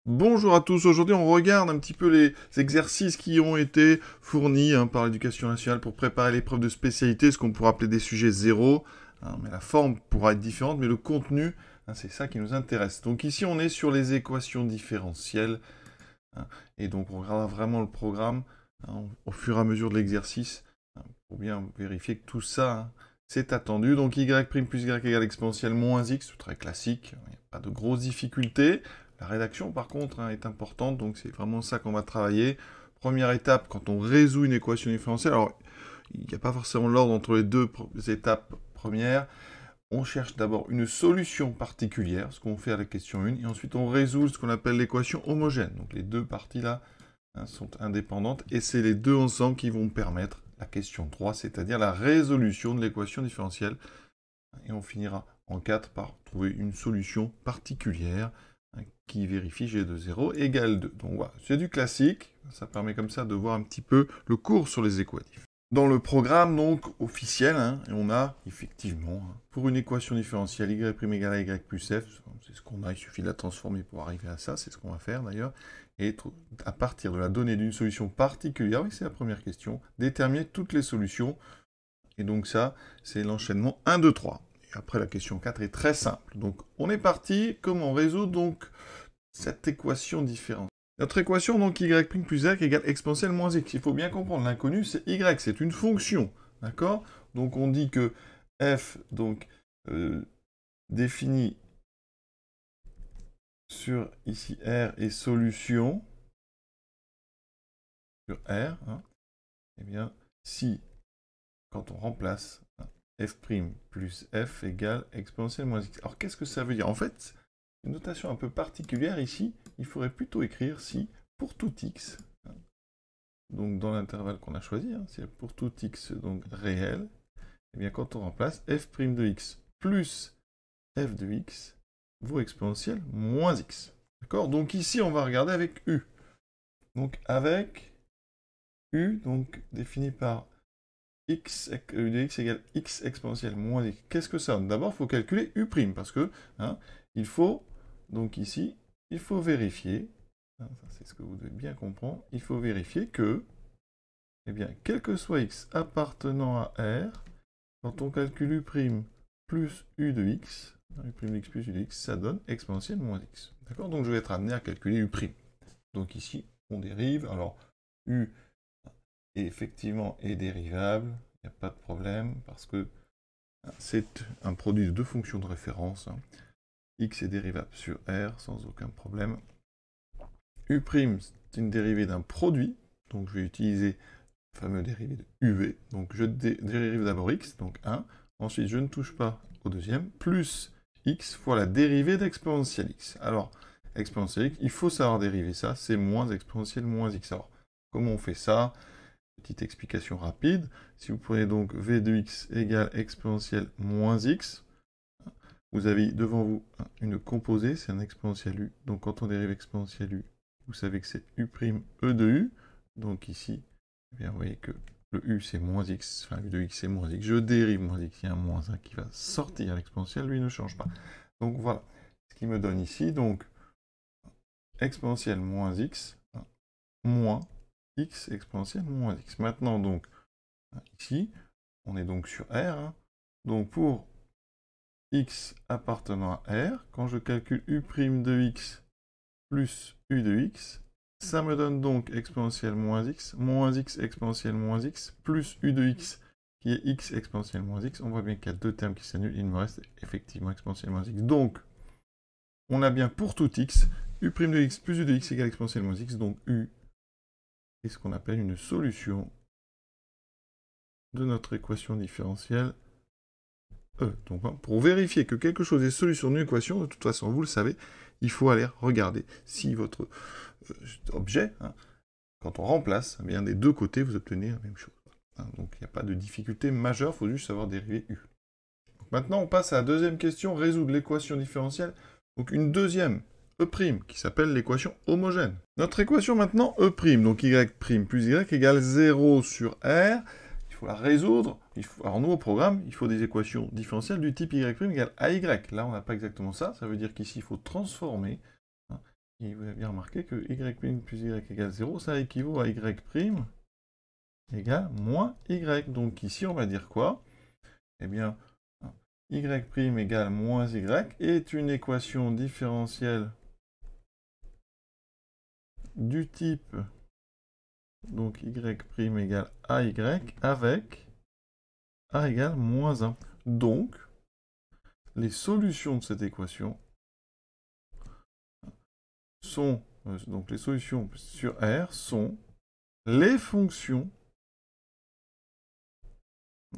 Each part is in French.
Bonjour à tous, aujourd'hui on regarde un petit peu les exercices qui ont été fournis par l'Éducation nationale pour préparer l'épreuve de spécialité, ce qu'on pourrait appeler des sujets zéro, mais la forme pourra être différente, mais le contenu, c'est ça qui nous intéresse. Donc ici on est sur les équations différentielles, et donc on regardera vraiment le programme au fur et à mesure de l'exercice, pour bien vérifier que tout ça, c'est attendu. Donc y' plus y égale exponentielle moins x, c'est très classique, il n'y a pas de grosses difficultés. La rédaction, par contre, est importante, donc c'est vraiment ça qu'on va travailler. Première étape, quand on résout une équation différentielle, alors il n'y a pas forcément l'ordre entre les deux étapes premières. On cherche d'abord une solution particulière, ce qu'on fait à la question 1, et ensuite on résout ce qu'on appelle l'équation homogène. Donc les deux parties-là sont indépendantes, et c'est les deux ensemble qui vont permettre la question 3, c'est-à-dire la résolution de l'équation différentielle. Et on finira en 4 par trouver une solution particulière qui vérifie g de 0 égale 2. Donc voilà, c'est du classique, ça permet comme ça de voir un petit peu le cours sur les équatifs. Dans le programme donc officiel, on a effectivement, pour une équation différentielle, y' égale à y plus f, c'est ce qu'on a, il suffit de la transformer pour arriver à ça, c'est ce qu'on va faire d'ailleurs, et à partir de la donnée d'une solution particulière, oui c'est la première question, déterminer toutes les solutions, et donc ça, c'est l'enchaînement 1, 2, 3. Et après, la question 4 est très simple. Donc, on est parti. Comment résoudre donc cette équation différente? Notre équation, donc, y' plus y égale exponentielle moins x. Il faut bien comprendre, l'inconnu, c'est y, c'est une fonction. D'accord? Donc, on dit que f, donc, défini sur, ici, R est solution sur R, eh bien, si, quand on remplace f' plus f égale exponentielle moins x. Alors, qu'est-ce que ça veut dire? En fait, une notation un peu particulière ici, il faudrait plutôt écrire si, pour tout x, donc dans l'intervalle qu'on a choisi, c'est pour tout x donc réel, et bien quand on remplace f' de x plus f de x vaut exponentielle moins x. D'accord? Donc ici, on va regarder avec u. Donc avec u, donc défini par u de x égale x exponentielle moins x. Qu'est-ce que ça? D'abord, il faut calculer u', parce que, il faut, donc ici, il faut vérifier, c'est ce que vous devez bien comprendre, il faut vérifier que, eh bien, quel que soit x appartenant à R, quand on calcule u' plus u de x, u' de x plus u de x, ça donne exponentielle moins x. D'accord? Donc je vais être amené à calculer u'. Donc ici, on dérive, alors u effectivement est dérivable, il n'y a pas de problème, parce que c'est un produit de deux fonctions de référence. X est dérivable sur R, sans aucun problème. U', c'est une dérivée d'un produit, donc je vais utiliser le fameux dérivé de UV. Donc je dérive d'abord X, donc 1, ensuite je ne touche pas au deuxième, plus X fois la dérivée d'exponentielle X. Alors, exponentielle X, il faut savoir dériver ça, c'est moins exponentielle moins X. Alors, comment on fait ça? Petite explication rapide. Si vous prenez donc v de x égale exponentielle moins x, vous avez devant vous une composée, c'est un exponentielle u. Donc quand on dérive exponentielle u, vous savez que c'est u' e de u. Donc ici, eh bien, vous voyez que le u c'est moins x, enfin u de x c'est moins x. Je dérive moins x, il y a un moins 1 qui va sortir l'exponentielle, lui ne change pas. Donc voilà, ce qui me donne ici, donc exponentielle moins x, moins x exponentielle moins x. Maintenant, donc, ici, on est donc sur R. Donc, pour x appartenant à R, quand je calcule u' de x plus u de x, ça me donne donc exponentielle moins x exponentielle moins x, plus u de x, qui est x exponentielle moins x. On voit bien qu'il y a deux termes qui s'annulent, il me reste effectivement exponentielle moins x. Donc, on a bien pour tout x, u' de x plus u de x égale exponentielle moins x, donc u est ce qu'on appelle une solution de notre équation différentielle E. Donc, pour vérifier que quelque chose est solution d'une équation, de toute façon, vous le savez, il faut aller regarder si votre objet, quand on remplace, eh bien, des deux côtés, vous obtenez la même chose. Donc, il n'y a pas de difficulté majeure, il faut juste savoir dériver U. Donc, maintenant, on passe à la deuxième question, résoudre l'équation différentielle. Donc, une deuxième E', qui s'appelle l'équation homogène. Notre équation maintenant E', donc y' plus y égale 0 sur R. Il faut la résoudre. Alors nous, au programme, il faut des équations différentielles du type y' égale AY. Là, on n'a pas exactement ça. Ça veut dire qu'ici, il faut transformer Et vous avez bien remarqué que y' plus y égale 0, ça équivaut à y' égale moins y. Donc ici, on va dire quoi? Eh bien, y' égale moins y est une équation différentielle du type donc y' égale ay avec a égale moins 1. Donc, les solutions de cette équation sont, donc les solutions sur R sont les fonctions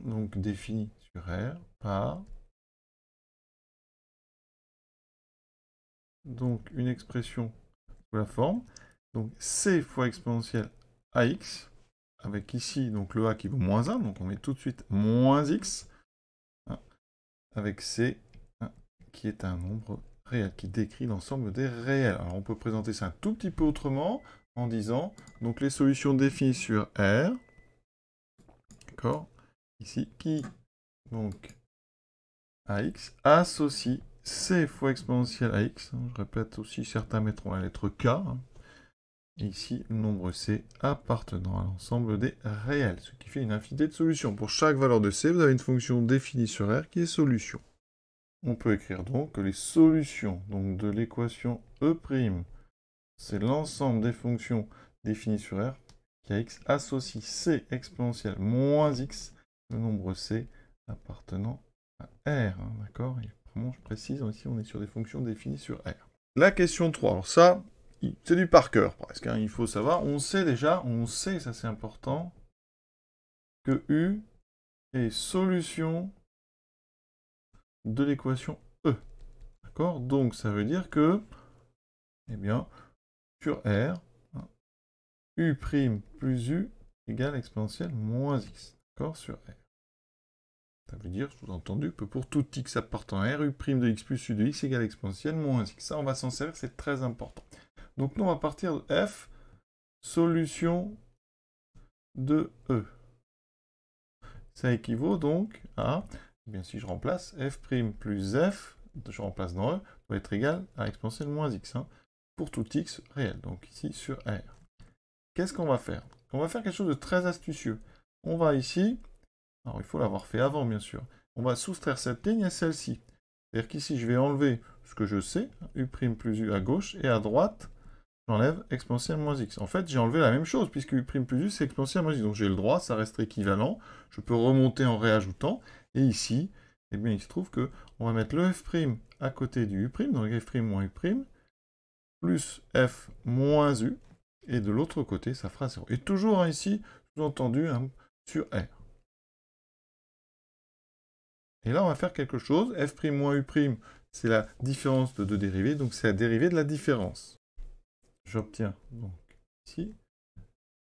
donc définies sur R par donc une expression sous la forme donc c fois exponentielle ax avec ici donc le a qui vaut moins 1, donc on met tout de suite moins x avec c qui est un nombre réel, qui décrit l'ensemble des réels. Alors on peut présenter ça un tout petit peu autrement en disant donc les solutions définies sur R, d'accord, ici, qui donc ax associe c fois exponentielle ax, je répète aussi, certains mettront la lettre k, et ici le nombre c appartenant à l'ensemble des réels, ce qui fait une infinité de solutions. Pour chaque valeur de c, vous avez une fonction définie sur R qui est solution. On peut écrire donc que les solutions donc, de l'équation E', c'est l'ensemble des fonctions définies sur R, qui a x associe c exponentielle moins x, le nombre c appartenant à R. D'accord? Vraiment, je précise, ici on est sur des fonctions définies sur R. La question 3, alors ça, c'est du par cœur presque, il faut savoir, on sait déjà, ça c'est important, que U est solution de l'équation E. D'accord? Donc ça veut dire que, eh bien, sur R, U' plus U égale exponentielle moins x. D'accord? Sur R. Ça veut dire, sous-entendu, que pour tout x appartenant à R, U' de x plus U de x égale exponentielle moins x. Ça, on va s'en servir, c'est très important. Donc nous, on va partir de F, solution de E. Ça équivaut donc à, eh bien, si je remplace F' plus F, je remplace dans E, doit être égal à exponentielle moins x, pour tout x réel, donc ici sur R. Qu'est-ce qu'on va faire? On va faire quelque chose de très astucieux. On va ici, alors il faut l'avoir fait avant bien sûr, on va soustraire cette ligne à celle-ci. C'est-à-dire qu'ici je vais enlever ce que je sais, U' plus U à gauche, et à droite, j'enlève exponentielle moins x. En fait, j'ai enlevé la même chose, puisque U' plus U, c'est exponentielle moins x. Donc j'ai le droit, ça reste équivalent. Je peux remonter en réajoutant. Et ici, eh bien, il se trouve que on va mettre le F' à côté du U', donc F' moins U', plus F moins U. Et de l'autre côté, ça fera 0. Et toujours ici, sous-entendu, sur R. Et là, on va faire quelque chose. F' moins U', c'est la différence de deux dérivés, donc c'est la dérivée de la différence. J'obtiens donc ici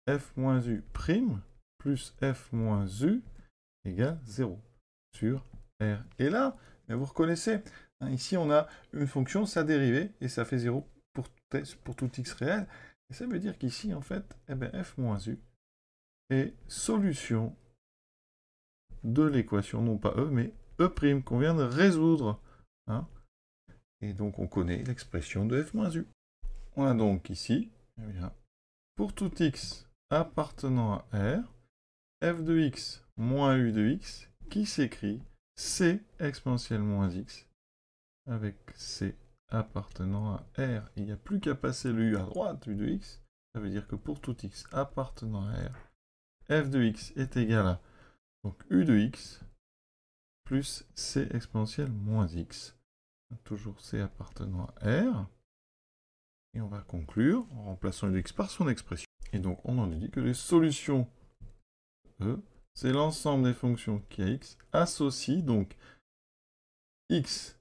f moins u' plus f moins u égale 0 sur R. Et là, vous reconnaissez, ici on a une fonction, sa dérivée, et ça fait 0 pour tout x réel. Et ça veut dire qu'ici, en fait, eh bien, f moins u est solution de l'équation, non pas E, mais E' qu'on vient de résoudre. Et donc on connaît l'expression de f moins u. On a donc ici, eh bien, pour tout x appartenant à R, f de x moins u de x, qui s'écrit c exponentielle moins x, avec c appartenant à R. Il n'y a plus qu'à passer le u à droite, u de x. Ça veut dire que pour tout x appartenant à R, f de x est égal à donc, u de x plus c exponentielle moins x. Toujours c appartenant à R. Et on va conclure en remplaçant u de x par son expression. Et donc, on en dit que les solutions E, c'est l'ensemble des fonctions qui a x associent donc x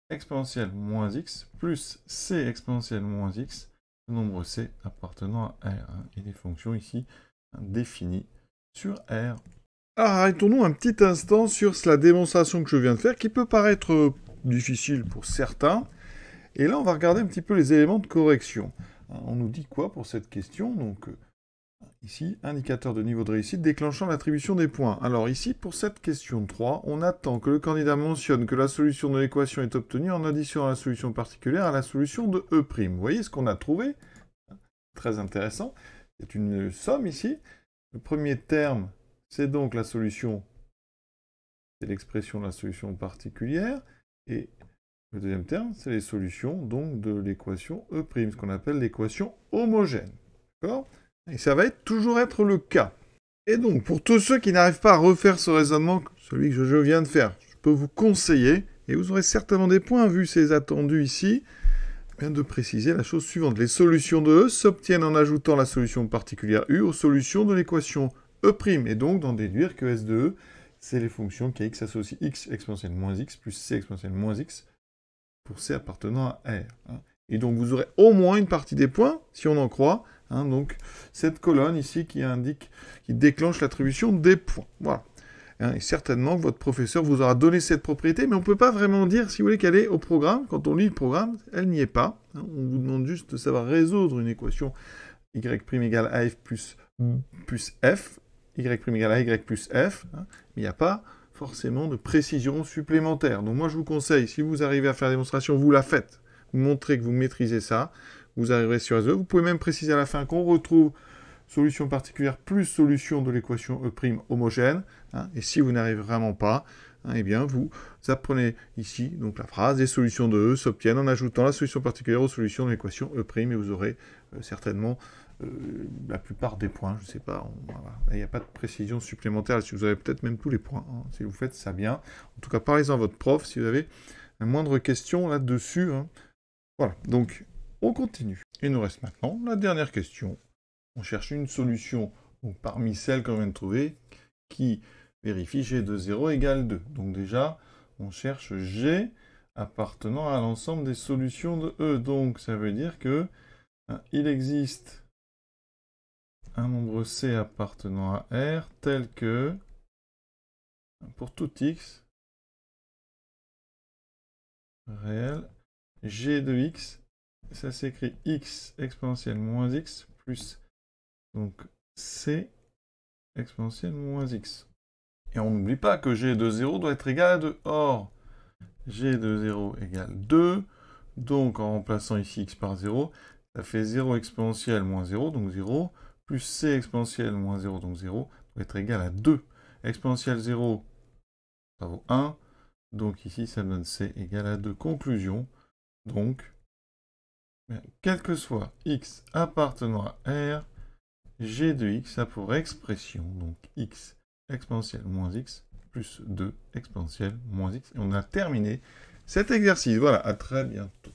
exponentielle moins x plus c exponentielle moins x, le nombre c appartenant à R. Et les fonctions ici définies sur R. Alors, arrêtons-nous un petit instant sur la démonstration que je viens de faire, qui peut paraître difficile pour certains. Et là, on va regarder un petit peu les éléments de correction. On nous dit quoi pour cette question? Donc, Ici, indicateur de niveau de réussite déclenchant l'attribution des points. Alors ici, pour cette question 3, on attend que le candidat mentionne que la solution de l'équation est obtenue en additionnant la solution particulière à la solution de E'. Vous voyez ce qu'on a trouvé? Très intéressant. C'est une somme ici. Le premier terme, c'est donc la solution, c'est l'expression de la solution particulière. Et le deuxième terme, c'est les solutions donc de l'équation E', ce qu'on appelle l'équation homogène. D'accord? Et ça va toujours être le cas. Et donc, pour tous ceux qui n'arrivent pas à refaire ce raisonnement, celui que je viens de faire, je peux vous conseiller, et vous aurez certainement des points, vu ces attendus ici, de préciser la chose suivante. Les solutions de E s'obtiennent en ajoutant la solution particulière U aux solutions de l'équation E', et donc d'en déduire que S de E, c'est les fonctions kx associent x exponentielle moins x plus c exponentielle moins x pour c appartenant à R. Et donc vous aurez au moins une partie des points, si on en croit, donc cette colonne ici qui déclenche l'attribution des points. Voilà. Et certainement que votre professeur vous aura donné cette propriété, mais on ne peut pas vraiment dire, si vous voulez, qu'elle est au programme. Quand on lit le programme, elle n'y est pas. On vous demande juste de savoir résoudre une équation y' égale AF plus F, y' égale AY plus F, mais il n'y a pas forcément de précision supplémentaire. Donc moi, je vous conseille, si vous arrivez à faire la démonstration, vous la faites. Vous montrez que vous maîtrisez ça. Vous arriverez sur S2. Vous pouvez même préciser à la fin qu'on retrouve solution particulière plus solution de l'équation E' homogène. Et si vous n'arrivez vraiment pas, eh bien vous apprenez ici donc la phrase, les solutions de E s'obtiennent en ajoutant la solution particulière aux solutions de l'équation E', et vous aurez certainement la plupart des points, je ne sais pas, voilà. Il n'y a pas de précision supplémentaire, si vous avez peut-être même tous les points, si vous faites ça bien. En tout cas, parlez-en à votre prof si vous avez la moindre question là-dessus. Voilà, donc on continue. Il nous reste maintenant la dernière question. On cherche une solution donc, parmi celles qu'on vient de trouver qui vérifie G de 0 égale 2. Donc déjà, on cherche G appartenant à l'ensemble des solutions de E. Donc ça veut dire que il existe un nombre C appartenant à R tel que, pour tout x réel, G de x, ça s'écrit x exponentielle moins x plus donc c exponentielle moins x. Et on n'oublie pas que g de 0 doit être égal à 2. Or, g de 0 égale 2. Donc, en remplaçant ici x par 0, ça fait 0 exponentielle moins 0, donc 0, plus c exponentielle moins 0, donc 0, doit être égal à 2. Exponentielle 0, ça vaut 1. Donc ici, ça donne c égale à 2. Conclusion, donc, quel que soit x appartenant à R, g de x a pour expression, donc x exponentielle moins x plus 2 exponentielle moins x. Et on a terminé cet exercice. Voilà, à très bientôt.